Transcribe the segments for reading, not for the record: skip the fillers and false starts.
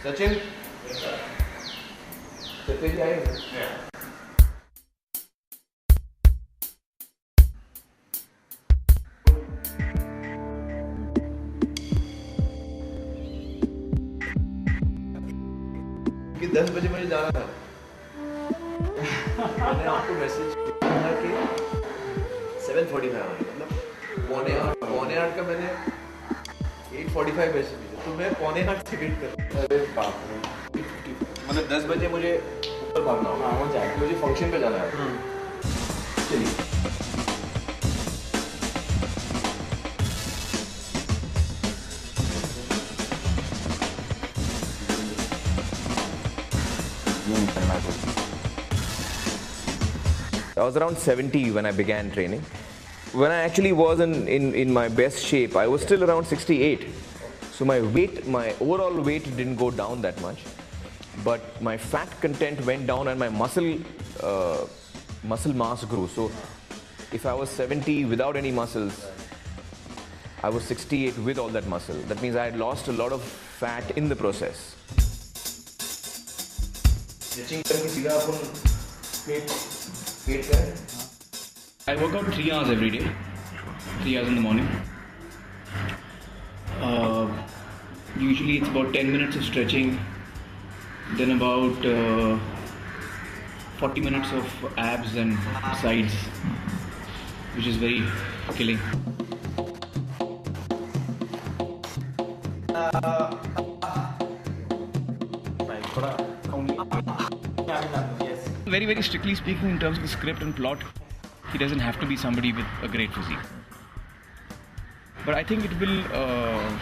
Sachin? Sachin आए? कि 10 बजे मुझे जाना था। मैंने आपको मैसेज किया कि 7:45 मतलब पौने आठ का मैंने 8:45 मैसेज भेजा, तो मैं पौने 8 से वेट कर रहा हूँ। अरे बाप रे, मतलब 10 बजे मुझे ऊपर भागना होगा। हाँ, हो जाए, मुझे फंक्शन पे जाना है। चलिए। I was around 70 when I began training. When I actually was in my best shape, I was still around 68. So my overall weight didn't go down that much. But my fat content went down and my muscle mass grew. So if I was 70 without any muscles, I was 68 with all that muscle. That means I had lost a lot of fat in the process. I work out 3 hours every day, 3 hours in the morning. Usually it's about 10 minutes of stretching, then about 40 minutes of abs and sides, which is very killing. Very, very strictly speaking, in terms of the script and plot, he doesn't have to be somebody with a great physique. But I think it will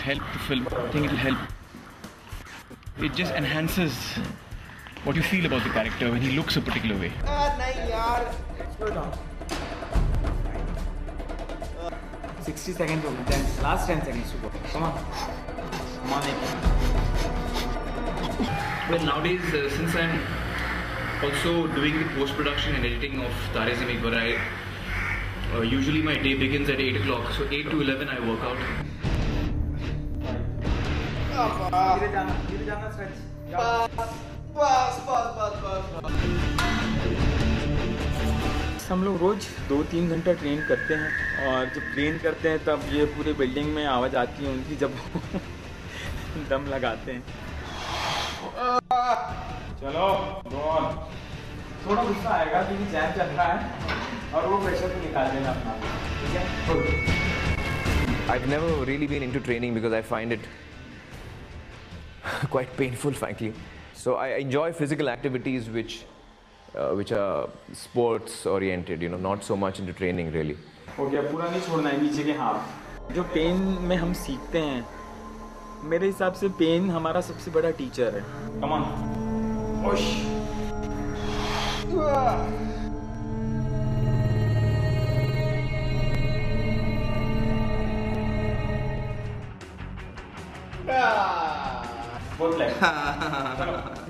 help the film. I think it will help. It just enhances what you feel about the character when he looks a particular way. Slow down. 60 seconds over. Then last 10 seconds to go. Come on. Come on, Well, nowadays, since I'm also doing the post-production and editing of Tare Zameen Par, usually my day begins at 8 o'clock. So 8 to 11 I work out. हम लोग रोज 2-3 घंटा train करते हैं और जब train करते हैं तब ये पूरे बिल्डिंग में आवाज़ आती है उनकी जब दम लगाते हैं। चलो थोड़ा गुस्सा आएगा क्योंकि जैम चल रहा है और वो प्रेशर को निकाल देना अपना, ठीक है? I've never really been into training because I find it quite painful, frankly. So I enjoy physical activities which are sports oriented, not so much into training really. हो गया, पूरा नहीं छोड़ना है नीचे के हाथ। जो पेन में हम सीखते हैं, मेरे हिसाब से पेन हमारा सबसे बड़ा टीचर है। Come on, push.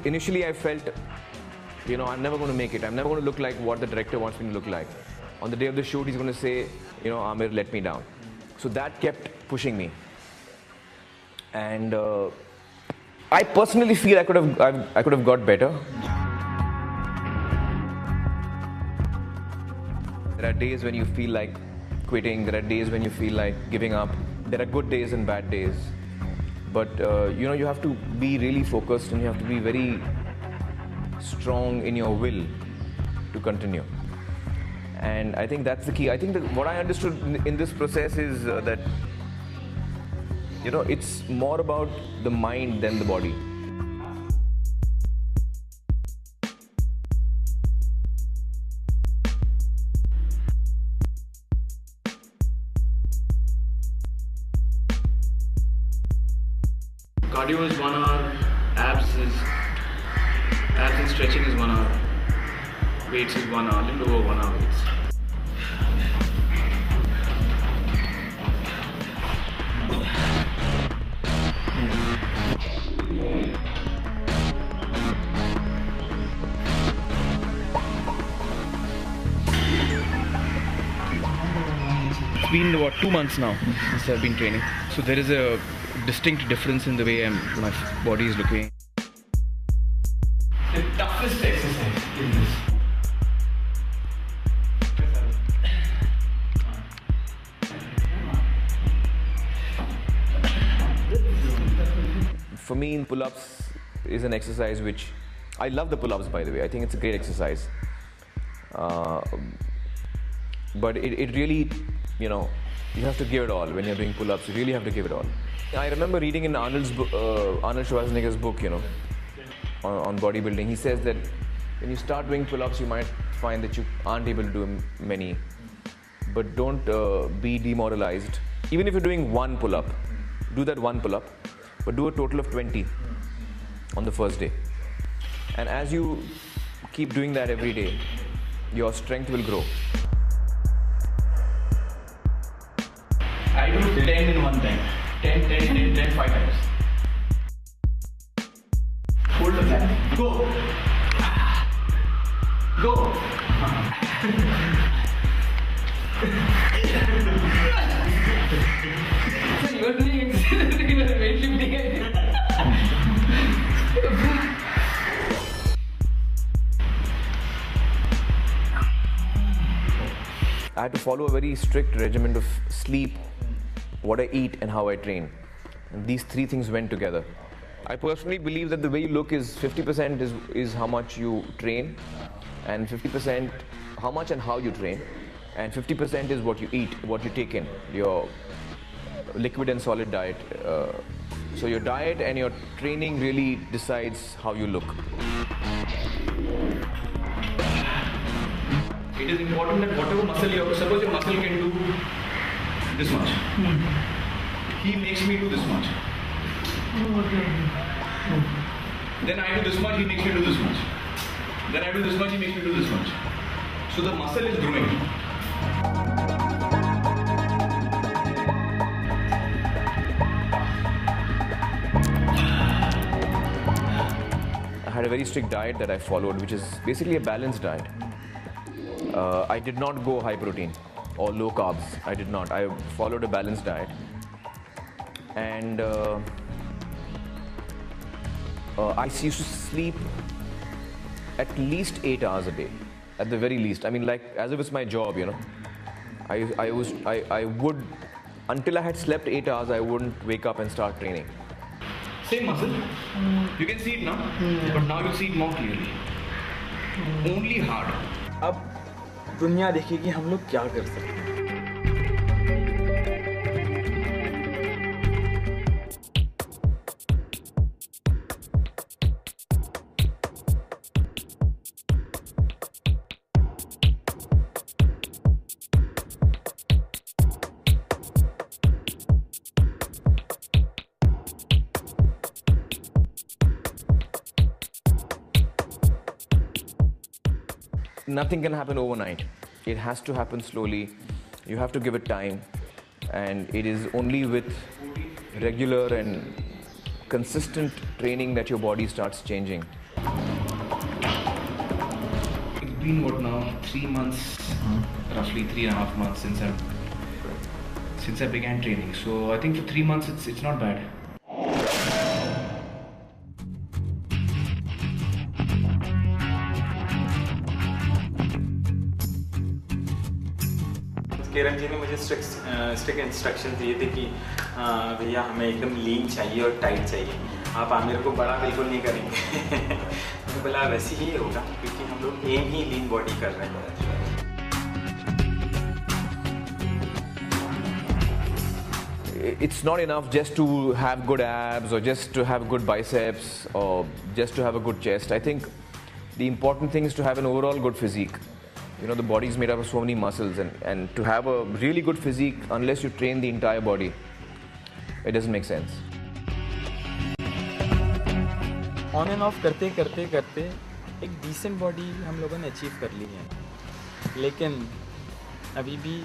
Initially I felt, I'm never going to make it. I'm never going to look like what the director wants me to look like. On the day of the shoot, he's going to say, Aamir, let me down. So that kept pushing me. And I personally feel I could have got better. There are days when you feel like quitting. There are days when you feel like giving up. There are good days and bad days. But you have to be really focused and you have to be very strong in your will to continue. And I think that's the key. I think that what I understood in this process is that it's more about the mind than the body. Cardio is 1 hour, abs and stretching is 1 hour, weights is 1 hour, little over 1 hour weights. It's been about 2 months now since I've been training, so there is a distinct difference in the way my body is looking. For me, pull-ups is an exercise which I love the pull-ups, by the way. I think it's a great exercise. But it really, you know, you have to give it all when you're doing pull-ups. You really have to give it all. I remember reading in Arnold Schwarzenegger's book, you know, on bodybuilding. He says that when you start doing pull-ups, you might find that you aren't able to do many. But don't be demoralized. Even if you're doing one pull-up, do that one pull-up, but do a total of 20 on the first day. And as you keep doing that every day, your strength will grow. I do 10 in one time. 10, 5 times. Hold the plank. Go. Go. So you are doing weightlifting. I had to follow a very strict regimen of sleep, what I eat, and how I train. And these three things went together. I personally believe that the way you look is 50% is how much you train, and 50% how much and how you train, and 50% is what you eat, what you take in, your liquid and solid diet. So your diet and your training really decides how you look. It is important that whatever muscle you have, suppose your muscle can do this much. He makes me do this much. Then I do this much, he makes me do this much. Then I do this much, he makes me do this much. So the muscle is growing. I had a very strict diet that I followed, which is basically a balanced diet. I did not go high protein or low carbs. I did not. I followed a balanced diet. And I used to sleep at least 8 hours a day, at the very least. I mean, like, as if it's my job, you know. I would, until I had slept 8 hours, I wouldn't wake up and start training. Same muscle. You can see it now, but now you see it more clearly. Only hard. अब दुनिया देखेगी हम लोग क्या कर सकते हैं. Nothing can happen overnight. It has to happen slowly. You have to give it time. And it is only with regular and consistent training that your body starts changing. It's been what now? 3 months, roughly 3.5 months since I began training. So I think for 3 months it's not bad. Kiran ji ने मुझे strict instruction दिए थे कि भैया हमें एकदम लीन चाहिए और टाइट चाहिए. आप आमिर को बड़ा बिल्कुल नहीं करेंगे. मैंने बोला वैसे ही होगा क्योंकि हम लोग एम ही लीन बॉडी कर रहे हैं. It's not enough just to have good abs or just to have good biceps or just to have a good chest. I think the important thing is to have an overall good physique. You know, the body is made up of so many muscles, and to have a really good physique, unless you train the entire body, it doesn't make sense. On end of करते करते करते एक decent body हम लोगों ने achieve कर ली है, लेकिन अभी भी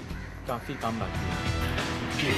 काफ़ी काम बाकी है.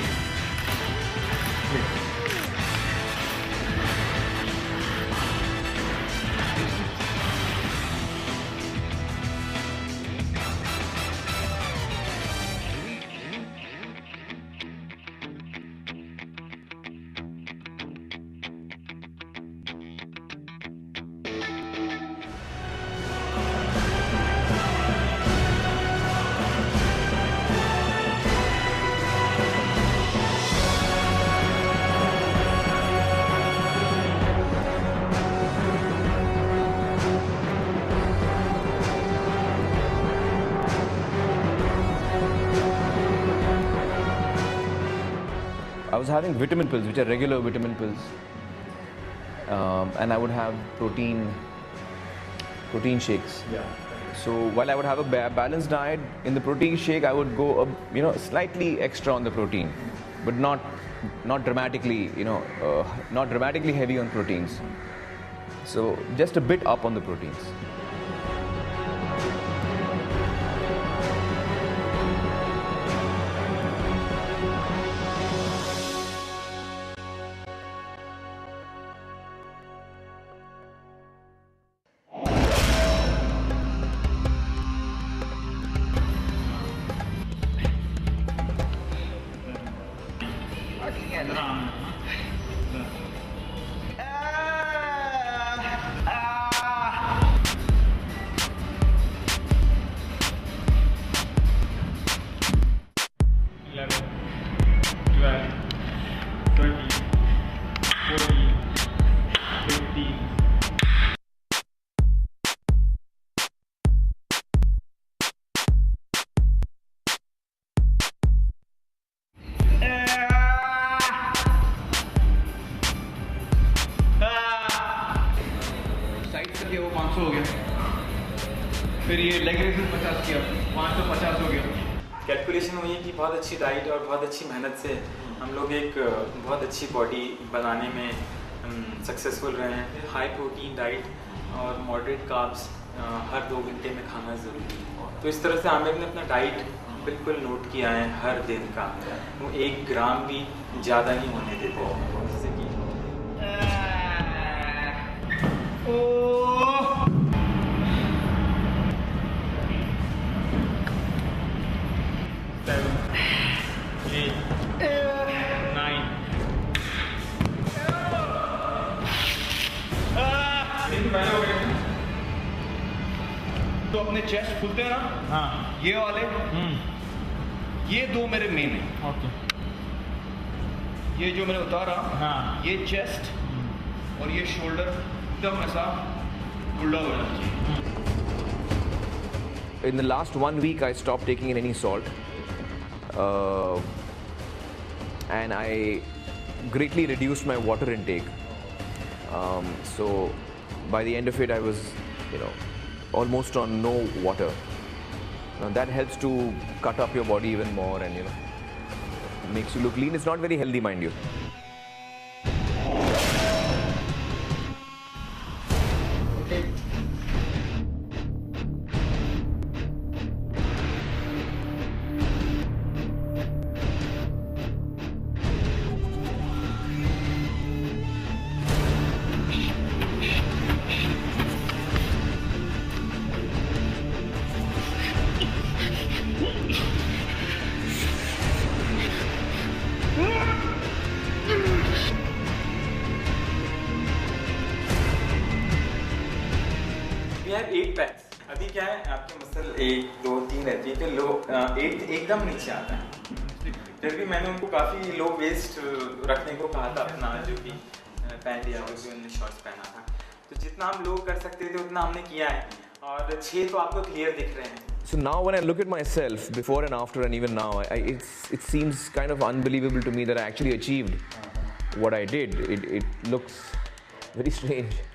was having vitamin pills, which are regular vitamin pills, and I would have protein shakes. Yeah. So while I would have a balanced diet, in the protein shake I would go slightly extra on the protein, but not dramatically, not dramatically heavy on proteins. So just a bit up on the proteins. वो 500 हो गया, फिर ये leg raise 50 किया, 550 हो गया। Calculation हुई है कि बहुत अच्छी डाइट और बहुत अच्छी मेहनत से हम लोग एक बहुत अच्छी बॉडी बनाने में सक्सेसफुल रहे हैं। हाई प्रोटीन डाइट और मॉडरेट कार्ब्स हर 2 घंटे में खाना ज़रूरी है। तो इस तरह से आमिर ने अपना डाइट बिल्कुल नोट किया है हर दिन का, वो 1 ग्राम भी ज़्यादा नहीं होने देते, जैसे कि तो अपने चेस्ट खुलते हैं ना, हाँ ये वाले, ये 2 मेरे मेन है। ओके, ये जो मैंने उतारा, हाँ ये चेस्ट और ये शोल्डर एकदम ऐसा उल्टा हो जाना चाहिए। In the last 1 week, I stopped taking in any salt, and I greatly reduced my water intake. So by the end of it, I was, almost on no water. Now that helps to cut up your body even more, and makes you look lean. It's not very healthy, mind you. We have 8 packs. अभी क्या है, आपके muscle 1, 2, 3 रहती है, तो लो 8 एकदम नीचे आता है। फिर भी मैंने उनको काफ़ी लो वेस्ट रखने को कहा था अपना, जो कि पैंट या जो भी उन्होंने शॉर्ट्स पहना था। तो जितना हम लो कर सकते थे उतना हमने किया है, और 6 तो आपको क्लियर दिख रहे हैं। So now when I look at myself before and after, and even now, it seems kind of unbelievable to me that I actually achieved what I did. It looks very strange.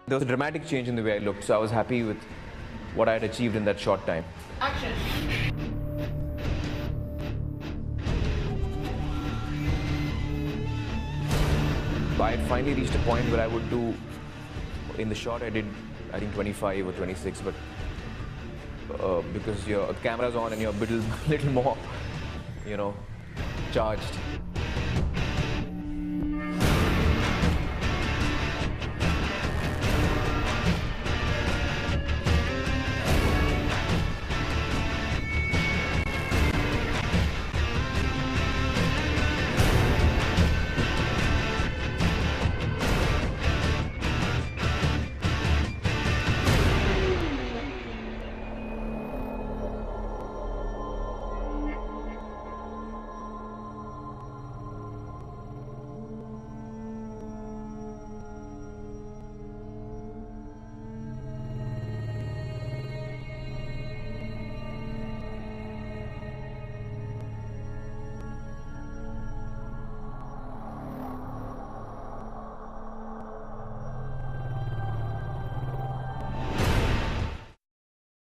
There was a dramatic change in the way I looked, so I was happy with what I had achieved in that short time. Action. I had finally reached a point where I would do, in the shot I did, I think 25 or 26, but because your camera's on and you're a little more, charged.